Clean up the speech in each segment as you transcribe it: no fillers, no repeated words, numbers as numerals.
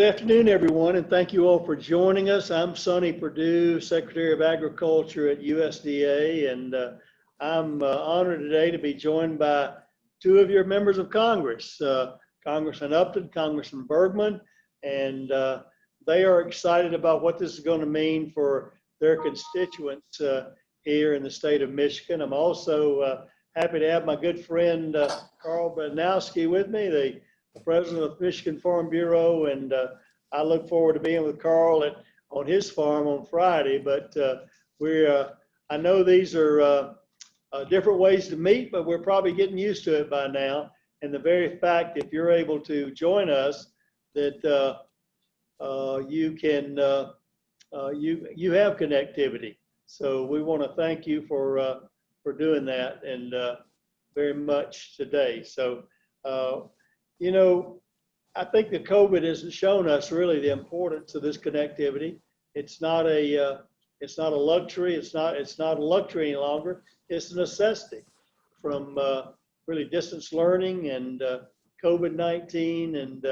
Good afternoon, everyone, and thank you all for joining us. I'm Sonny Perdue, Secretary of Agriculture at USDA, and I'm honored today to be joined by two of your members of Congress, Congressman Upton, Congressman Bergman, and they are excited about what this is going to mean for their constituents here in the state of Michigan. I'm also happy to have my good friend Carl Badnowski with me, the president of the Michigan Farm Bureau, and I look forward to being with Carl on his farm on Friday. But I know these are different ways to meet, but we're probably getting used to it by now. And the very fact, if you're able to join us, that you can you have connectivity. So we want to thank you for doing that, and very much today. So. You know, I think that COVID has shown us really the importance of this connectivity. It's not a luxury. It's not a luxury any longer. It's a necessity. From really distance learning and COVID-19 and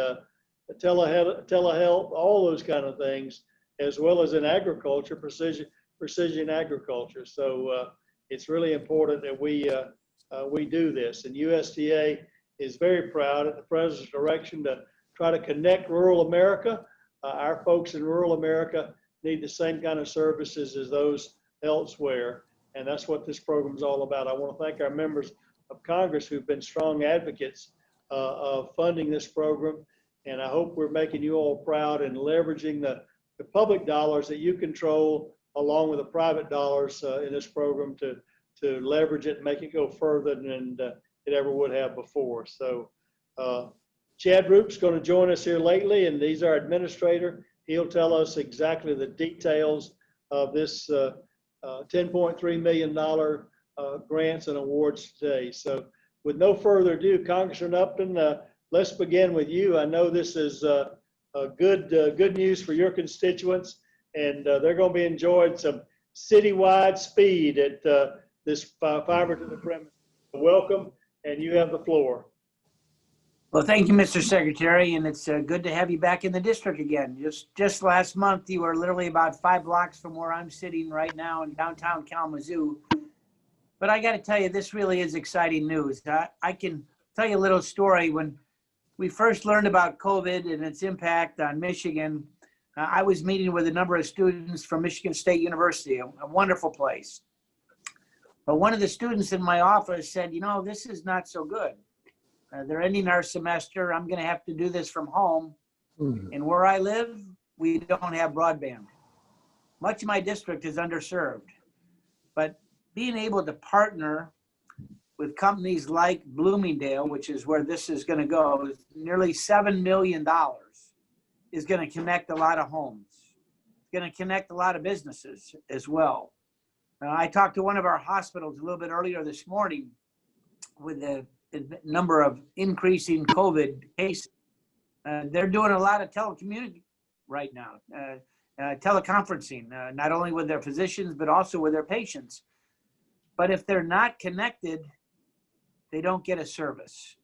telehealth, all those kind of things, as well as in agriculture, precision agriculture. So it's really important that we do this. And USDA is very proud at the president's direction to try to connect rural America. Our folks in rural America need the same kind of services as those elsewhere. And that's what this program is all about. I want to thank our members of Congress who've been strong advocates of funding this program. And I hope we're making you all proud and leveraging the public dollars that you control along with the private dollars in this program to leverage it and make it go further than it ever would have before. So Chad Roop's going to join us here lately, and he's our administrator. He'll tell us exactly the details of this $10.3 million grants and awards today. So with no further ado, Congressman Upton, let's begin with you. I know this is good news for your constituents, and they're going to be enjoying some citywide speed at this fiber to the premise. Welcome. And you have the floor. Well, thank you, Mr. Secretary, and it's good to have you back in the district again. Just last month, you were literally about 5 blocks from where I'm sitting right now in downtown Kalamazoo. But I got to tell you, this really is exciting news. I can tell you a little story. When we first learned about COVID and its impact on Michigan, I was meeting with a number of students from Michigan State University, a wonderful place. But one of the students in my office said, you know, this is not so good. They're ending our semester. I'm going to have to do this from home. And where I live, we don't have broadband. Much of my district is underserved. But being able to partner with companies like Bloomingdale, which is where this is going to go, is nearly $7 million, is going to connect a lot of homes. It's going to connect a lot of businesses as well. I talked to one of our hospitals a little bit earlier this morning with the number of increasing COVID cases. They're doing a lot of telecommunicating right now, teleconferencing, not only with their physicians, but also with their patients. But if they're not connected, they don't get a service.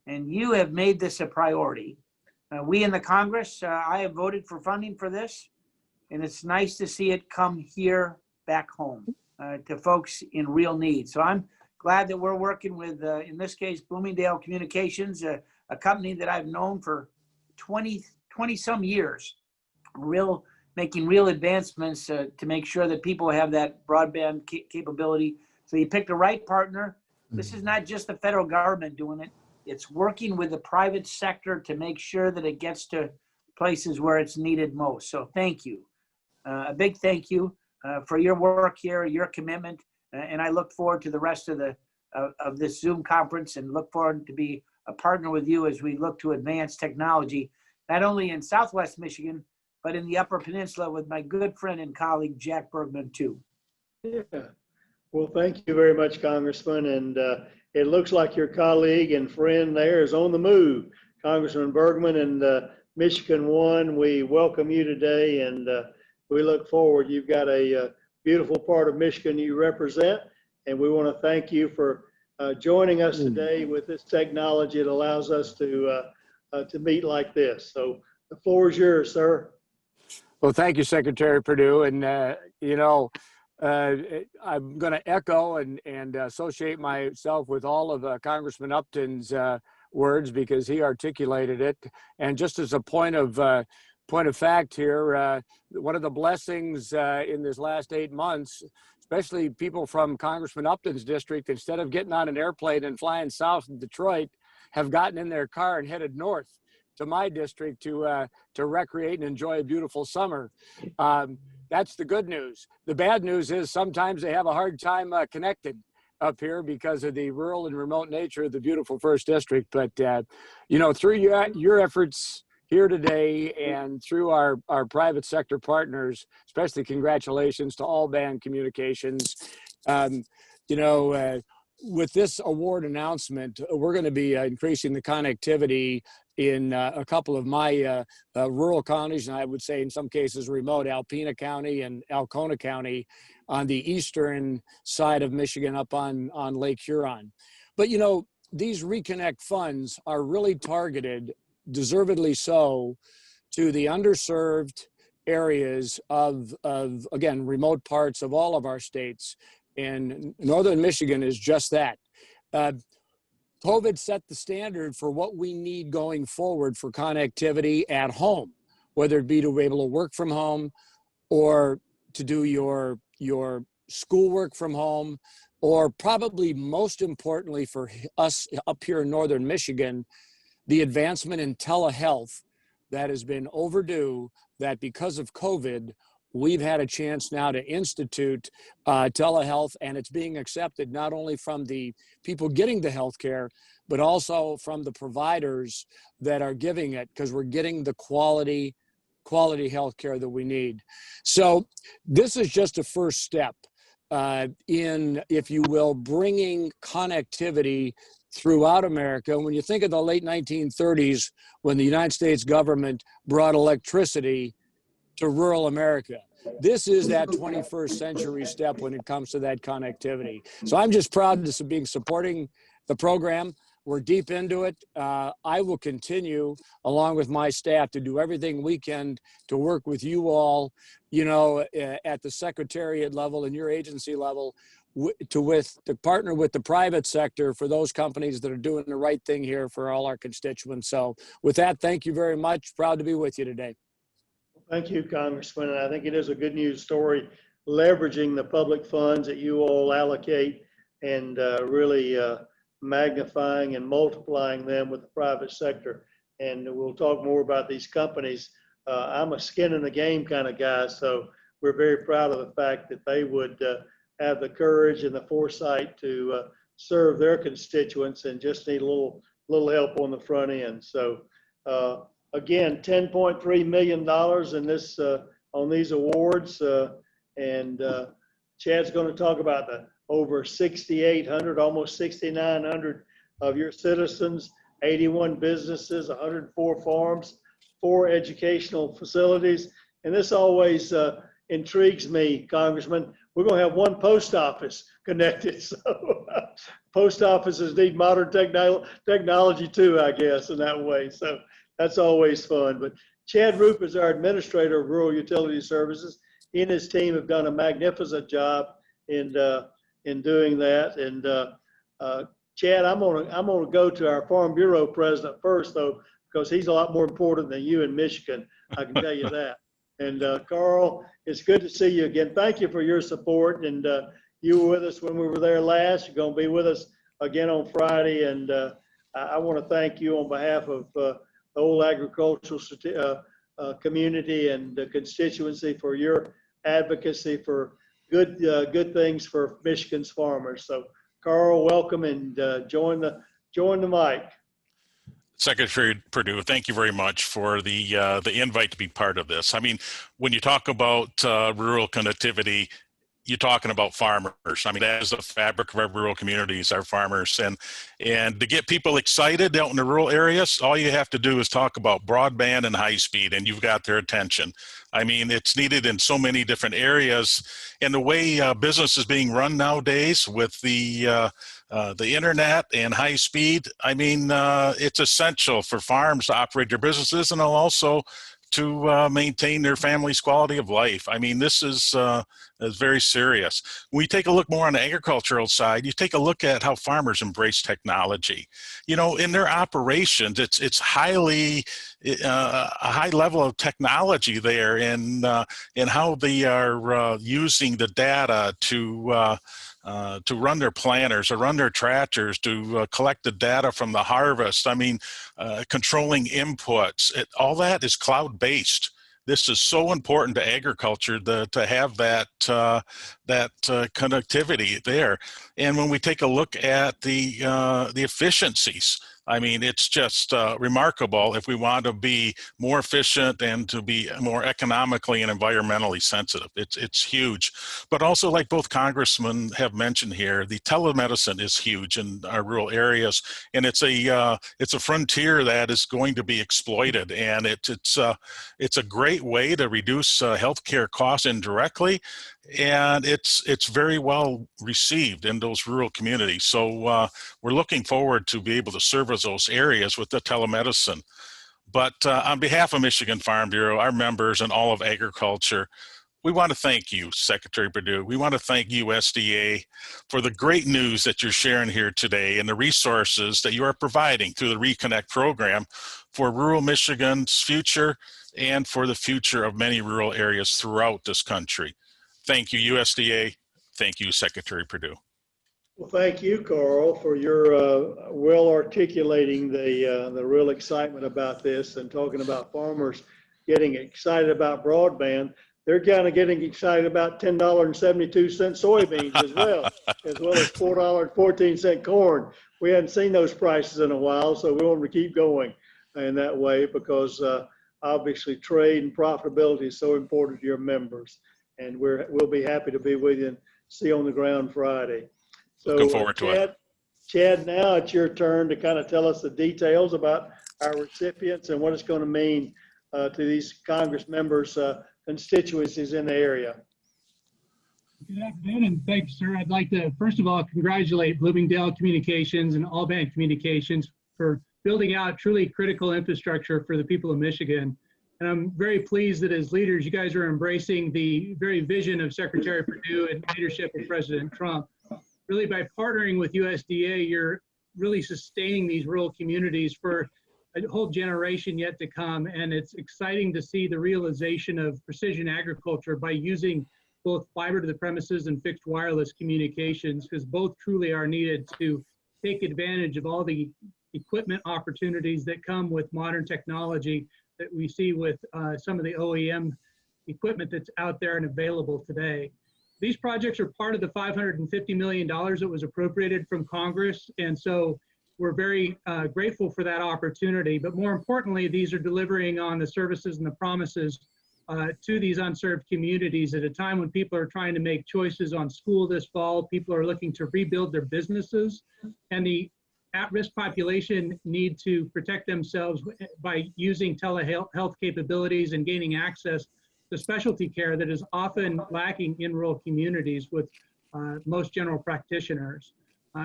And you have made this a priority. We in the Congress, I have voted for funding for this, and it's nice to see it come here back home to folks in real need. So I'm glad that we're working with, in this case, Bloomingdale Communications, a company that I've known for 20 some years, making real advancements to make sure that people have that broadband capability. So you picked the right partner. This is not just the federal government doing it. It's working with the private sector to make sure that it gets to places where it's needed most. So thank you. A big thank you. For your work here, your commitment, and I look forward to the rest of this Zoom conference, and look forward to be a partner with you as we look to advance technology, not only in Southwest Michigan, but in the Upper Peninsula with my good friend and colleague, Jack Bergman, too. Yeah. Well, thank you very much, Congressman. And it looks like your colleague and friend there is on the move, Congressman Bergman, and Michigan One. We welcome you today, and we look forward. You've got a beautiful part of Michigan you represent, and we want to thank you for joining us today with this technology. It allows us to meet like this. So The floor is yours, sir. Well, thank you, Secretary Perdue. And, I'm going to echo and associate myself with all of Congressman Upton's words because he articulated it. And just as a point of fact here, one of the blessings in this last 8 months, especially people from Congressman Upton's district, instead of getting on an airplane and flying south to Detroit, have gotten in their car and headed north to my district to recreate and enjoy a beautiful summer. That's the good news. The bad news is sometimes they have a hard time connecting up here because of the rural and remote nature of the beautiful first district. But, through your efforts here today and through our private sector partners, especially congratulations to all Broadband Communications. With this award announcement, we're going to be increasing the connectivity in a couple of my rural counties, and I would say in some cases remote, Alpena County and Alcona County on the eastern side of Michigan up on Lake Huron. But, these ReConnect funds are really targeted, deservedly so, to the underserved areas of again, remote parts of all of our states. And Northern Michigan is just that. COVID set the standard for what we need going forward for connectivity at home, whether it be to be able to work from home or to do your schoolwork from home, or probably most importantly for us up here in Northern Michigan, the advancement in telehealth that has been overdue, that because of COVID, we've had a chance now to institute telehealth, and it's being accepted not only from the people getting the health care, but also from the providers that are giving it, because we're getting the quality health care that we need. So this is just a first step in, if you will, bringing connectivity throughout America. When you think of the late 1930s, when the United States government brought electricity to rural America, this is that 21st century step when it comes to that connectivity. So I'm just proud to be supporting the program. We're deep into it. I will continue, along with my staff, to do everything we can to work with you all, at the secretariat level and your agency level, to partner with the private sector for those companies that are doing the right thing here for all our constituents. So with that, thank you very much. Proud to be with you today. Thank you, Congressman. And I think it is a good news story, leveraging the public funds that you all allocate and really magnifying and multiplying them with the private sector. And we'll talk more about these companies. I'm a skin in the game kind of guy, so we're very proud of the fact that they would have the courage and the foresight to serve their constituents and just need a little help on the front end. So again, $10.3 million in this on these awards, and Chad's going to talk about the over 6,800, almost 6,900 of your citizens, 81 businesses, 104 farms, 4 educational facilities, and this always intrigues me, Congressman. We're going to have 1 post office connected, so post offices need modern technology too, I guess, in that way. So that's always fun. But Chad Roop is our administrator of Rural Utility Services. He and his team have done a magnificent job in doing that. And Chad, I'm gonna go to our Farm Bureau president first, though, because he's a lot more important than you in Michigan. I can tell you that. And Carl, it's good to see you again. Thank you for your support. And you were with us when we were there last. You're going to be with us again on Friday. And I want to thank you on behalf of the whole agricultural community and the constituency for your advocacy for good things for Michigan's farmers. So, Carl, welcome, and join the mic. Secretary Perdue, thank you very much for the invite to be part of this. I mean, when you talk about rural connectivity, you're talking about farmers. I mean, that is the fabric of our rural communities, our farmers. And to get people excited out in the rural areas, all you have to do is talk about broadband and high speed, and you've got their attention. I mean, it's needed in so many different areas. And the way business is being run nowadays with the internet and high speed, I mean, it's essential for farms to operate their businesses and also to maintain their family's quality of life. I mean, this is very serious. When we take a look more on the agricultural side, you take a look at how farmers embrace technology. You know, in their operations, it's highly a high level of technology there, and how they are using the data to run their planters or run their tractors, to collect the data from the harvest. I mean, controlling inputs, all that is cloud-based. This is so important to agriculture to have that connectivity there. And when we take a look at the efficiencies, I mean, it's just remarkable if we want to be more efficient and to be more economically and environmentally sensitive. It's huge. But also, like both congressmen have mentioned here, the telemedicine is huge in our rural areas, and it's a frontier that is going to be exploited. And it's a great way to reduce healthcare costs indirectly, and it's very well received in those rural communities. So we're looking forward to be able to service those areas with the telemedicine. But on behalf of Michigan Farm Bureau, our members, and all of agriculture, we want to thank you, Secretary Perdue. We want to thank USDA for the great news that you're sharing here today and the resources that you are providing through the ReConnect program for rural Michigan's future and for the future of many rural areas throughout this country. Thank you, USDA. Thank you, Secretary Perdue. Well, thank you, Carl, for your well articulating the real excitement about this and talking about farmers getting excited about broadband. They're kind of getting excited about $10.72 soybeans as well as $4.14 corn. We hadn't seen those prices in a while, so we want to keep going in that way because obviously trade and profitability is so important to your members. And we'll be happy to be with you and see you on the ground Friday. So, looking forward to it. Chad, now it's your turn to kind of tell us the details about our recipients and what it's going to mean to these Congress members' constituencies in the area. Good afternoon, and thanks, sir. I'd like to, first of all, congratulate Bloomingdale Communications and Allband Communications for building out truly critical infrastructure for the people of Michigan. And I'm very pleased that as leaders, you guys are embracing the very vision of Secretary Perdue and leadership of President Trump. Really, by partnering with USDA, you're really sustaining these rural communities for a whole generation yet to come. And it's exciting to see the realization of precision agriculture by using both fiber to the premises and fixed wireless communications, because both truly are needed to take advantage of all the equipment opportunities that come with modern technology that we see with some of the OEM equipment that's out there and available today. These projects are part of the $550 million that was appropriated from Congress, and so we're very grateful for that opportunity. But more importantly, these are delivering on the services and the promises to these unserved communities at a time when people are trying to make choices on school this fall. People are looking to rebuild their businesses, and the at-risk population need to protect themselves by using telehealth capabilities and gaining access to specialty care that is often lacking in rural communities with most general practitioners.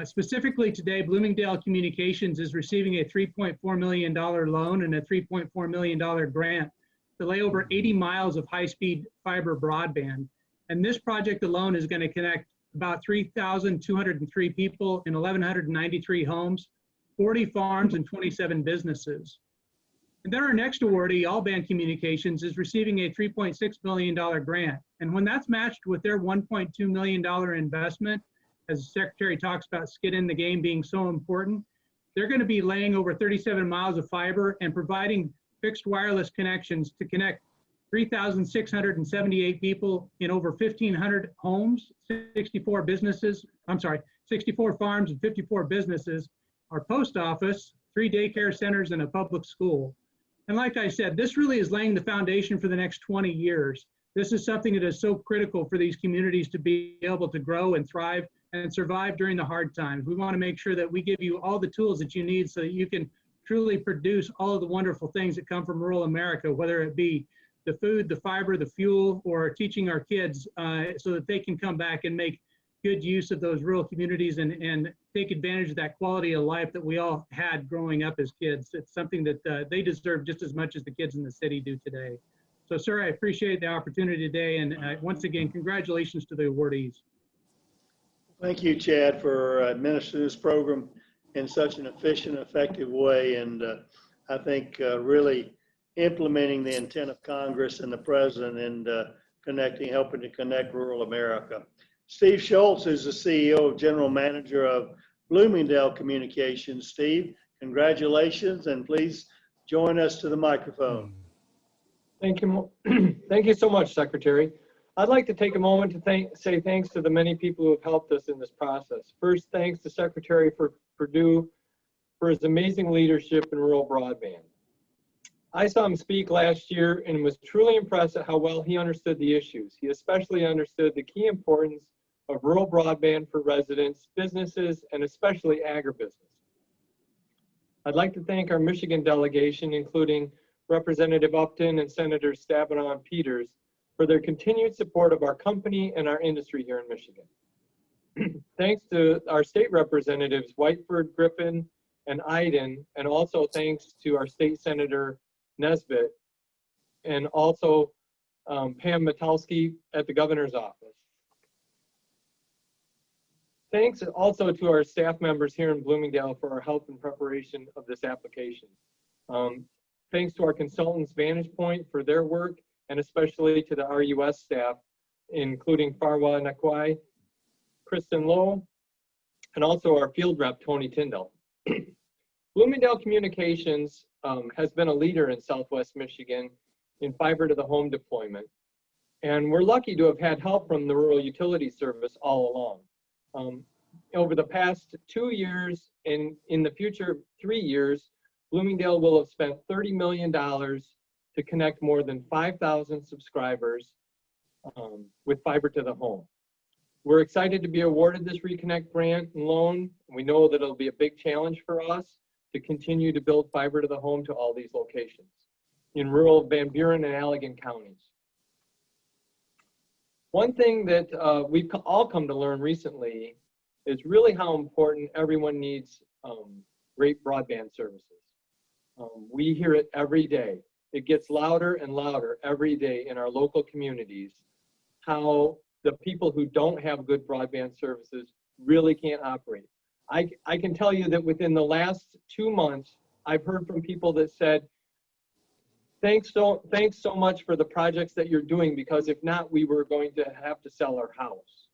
Specifically today, Bloomingdale Communications is receiving a $3.4 million loan and a $3.4 million grant to lay over 80 miles of high-speed fiber broadband. And this project alone is going to connect about 3,203 people in 1,193 homes, 40 farms, and 27 businesses. And then our next awardee, Allband Communications, is receiving a $3.6 million grant. And when that's matched with their $1.2 million investment, as the Secretary talks about skin in the game being so important, they're going to be laying over 37 miles of fiber and providing fixed wireless connections to connect 3,678 people in over 1,500 homes, 64 farms and 54 businesses, our post office, 3 daycare centers, and a public school. And like I said, this really is laying the foundation for the next 20 years. This is something that is so critical for these communities to be able to grow and thrive and survive during the hard times. We want to make sure that we give you all the tools that you need so that you can truly produce all of the wonderful things that come from rural America, whether it be the food, the fiber, the fuel, or teaching our kids so that they can come back and make good use of those rural communities and take advantage of that quality of life that we all had growing up as kids. It's something that they deserve just as much as the kids in the city do today. So, sir, I appreciate the opportunity today. And once again, congratulations to the awardees. Thank you, Chad, for administering this program in such an efficient, effective way. And I think really implementing the intent of Congress and the president and helping to connect rural America. Steve Schultz is the CEO of General Manager of Bloomingdale Communications. Steve, congratulations, and please join us to the microphone. Thank you. Thank you so much, Secretary. I'd like to take a moment to say thanks to the many people who have helped us in this process. First, thanks to Secretary Perdue for his amazing leadership in rural broadband. I saw him speak last year and was truly impressed at how well he understood the issues. He especially understood the key importance of rural broadband for residents, businesses, and especially agribusiness. I'd like to thank our Michigan delegation, including Representative Upton and Senator Stabenow and Peters, for their continued support of our company and our industry here in Michigan. Thanks to our state representatives, Whiteford, Griffin, and Iden, and also thanks to our state senator, Nesbitt, and also Pam Matalski at the governor's office. Thanks also to our staff members here in Bloomingdale for our help in preparation of this application. Thanks to our consultants, Vantage Point, for their work, and especially to the RUS staff, including Farwa Nakwai, Kristen Lowe, and also our field rep, Tony Tyndall. Bloomingdale Communications has been a leader in Southwest Michigan in fiber to the home deployment. And we're lucky to have had help from the Rural Utility Service all along. Over the past 2 years and in the future 3 years, Bloomingdale will have spent $30 million to connect more than 5,000 subscribers with fiber to the home. We're excited to be awarded this ReConnect grant and loan. We know that it'll be a big challenge for us to continue to build fiber to the home to all these locations in rural Van Buren and Allegan counties. One thing that we've all come to learn recently is really how important everyone needs great broadband services. We hear it every day. It gets louder and louder every day in our local communities, how the people who don't have good broadband services really can't operate. I can tell you that within the last 2 months, I've heard from people that said, thanks so much for the projects that you're doing, because if not, we were going to have to sell our house.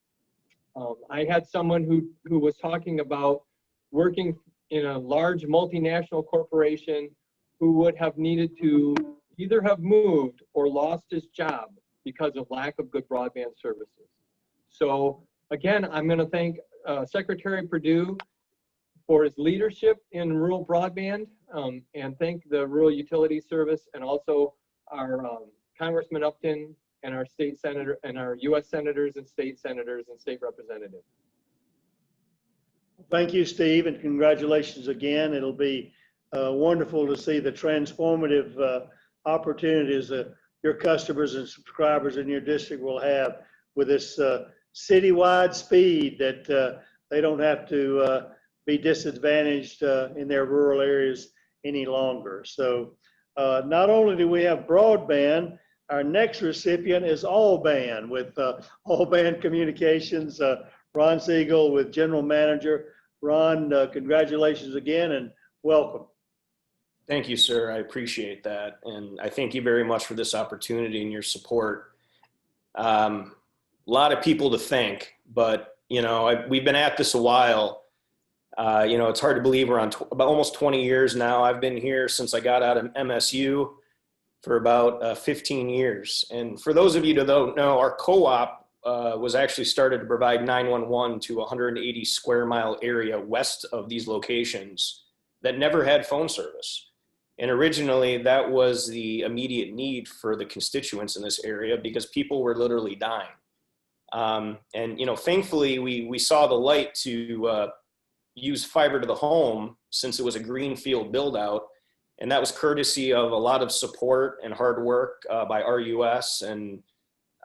I had someone who was talking about working in a large multinational corporation who would have needed to either have moved or lost his job because of lack of good broadband services. So again, I'm going to thank Secretary Perdue for his leadership in rural broadband, and thank the Rural Utility Service and also our Congressman Upton and our state senator and our U.S. senators and state representatives. Thank you, Steve, and congratulations again. It'll be wonderful to see the transformative opportunities that your customers and subscribers in your district will have with this citywide speed, that they don't have to be disadvantaged in their rural areas any longer. So not only do we have broadband, our next recipient is All Band with All Band Communications, Ron Siegel with General Manager. Ron, congratulations again and welcome. Thank you, sir. I appreciate that. And I thank you very much for this opportunity and your support. A lot of people to thank, but we've been at this a while. It's hard to believe we're on about almost 20 years now. I've been here since I got out of MSU for about 15 years. And for those of you that don't know, our co-op was actually started to provide 911 to a 180 square mile area west of these locations that never had phone service. And originally that was the immediate need for the constituents in this area because people were literally dying. And, you know, thankfully we saw the light to use fiber to the home since it was a greenfield build out. And that was courtesy of a lot of support and hard work by RUS and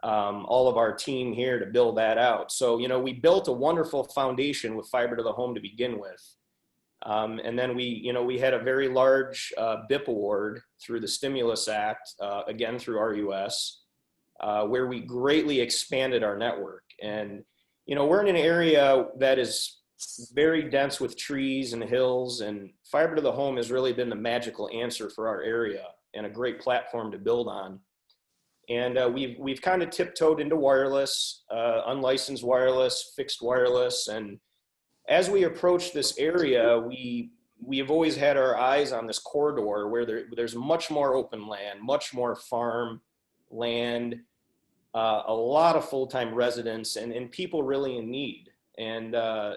all of our team here to build that out. So, you know, we built a wonderful foundation with fiber to the home to begin with. And then we had a very large BIP award through the Stimulus Act, again through RUS, where we greatly expanded our network. And, you know, we're in an area that is very dense with trees and hills, and fiber to the home has really been the magical answer for our area and a great platform to build on. And we've kind of tiptoed into wireless, unlicensed wireless, fixed wireless. And as we approach this area, we have always had our eyes on this corridor where there's much more open land, much more farm land, a lot of full-time residents and people really in need. And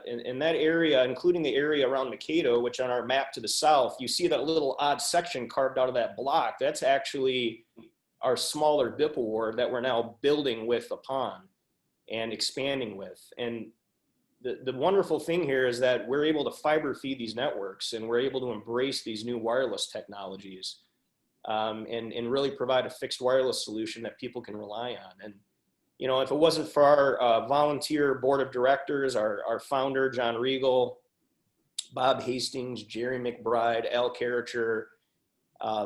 in that area, including the area around Mankato, which on our map to the south, you see that little odd section carved out of that block. That's actually our smaller BIP award that we're now building with upon and expanding with. And the wonderful thing here is that we're able to fiber feed these networks, and we're able to embrace these new wireless technologies and really provide a fixed wireless solution that people can rely on. And, you know, if it wasn't for our volunteer board of directors, our founder, John Riegel, Bob Hastings, Jerry McBride, Al Karracher,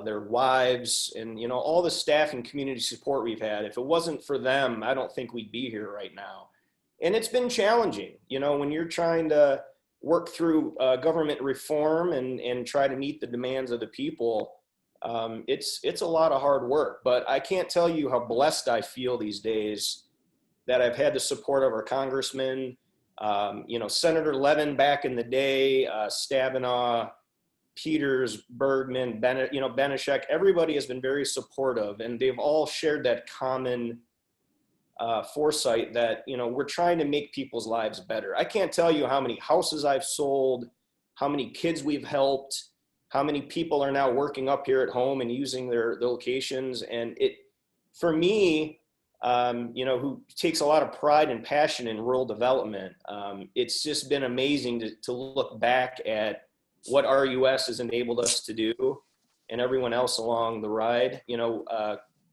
their wives, and, you know, all the staff and community support we've had, if it wasn't for them, I don't think we'd be here right now. And it's been challenging, you know, when you're trying to work through government reform and try to meet the demands of the people. It's a lot of hard work, but I can't tell you how blessed I feel these days that I've had the support of our congressmen, you know, Senator Levin back in the day, Stabenow, Peters, Bergman, Bennett, you know, Benishek. Everybody has been very supportive, and they've all shared that common foresight that, you know, we're trying to make people's lives better. I can't tell you how many houses I've sold, how many kids we've helped, how many people are now working up here at home and using their locations. And it, for me, you know, who takes a lot of pride and passion in rural development, it's just been amazing to look back at what RUS has enabled us to do and everyone else along the ride. You know,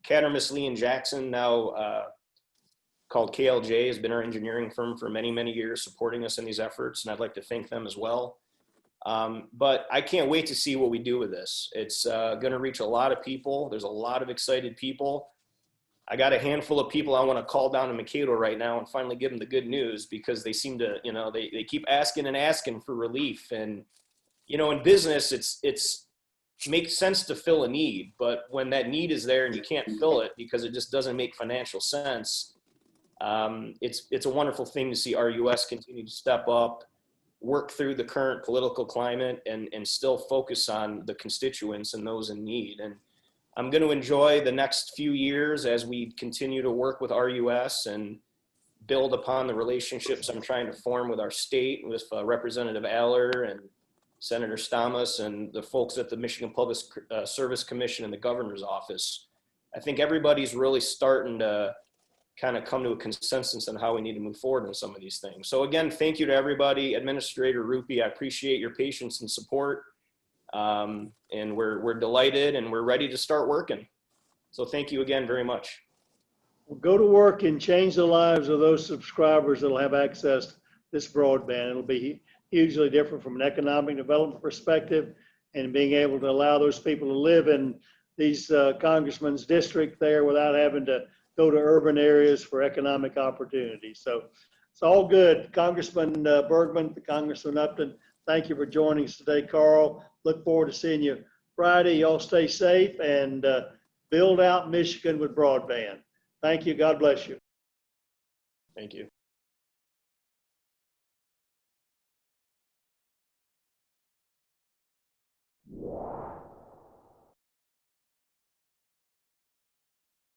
Cattermas, Lee and Jackson, now called KLJ, has been our engineering firm for many, many years, supporting us in these efforts, and I'd like to thank them as well. But I can't wait to see what we do with this. It's going to reach a lot of people. There's a lot of excited people. I got a handful of people I want to call down to Mankato right now and finally give them the good news, because they seem to, you know, they keep asking and asking for relief. And, you know, in business, it's makes sense to fill a need, but when that need is there and you can't fill it because it just doesn't make financial sense, it's a wonderful thing to see RUS continue to step up, work through the current political climate, and still focus on the constituents and those in need. And I'm going to enjoy the next few years as we continue to work with RUS and build upon the relationships I'm trying to form with our state, with Representative Aller and Senator Stamas and the folks at the Michigan Public Service Commission and the governor's office. I think everybody's really starting to kind of come to a consensus on how we need to move forward in some of these things. So again, thank you to everybody. Administrator Rupi, I appreciate your patience and support. And we're delighted and we're ready to start working. So thank you again very much. Well, go to work and change the lives of those subscribers that'll have access to this broadband. It'll be hugely different from an economic development perspective, and being able to allow those people to live in these congressmen's district there without having to go to urban areas for economic opportunities. So it's all good. Congressman Bergman, Congressman Upton, thank you for joining us today. Carl, look forward to seeing you Friday. Y'all stay safe and build out Michigan with broadband. Thank you. God bless you. Thank you.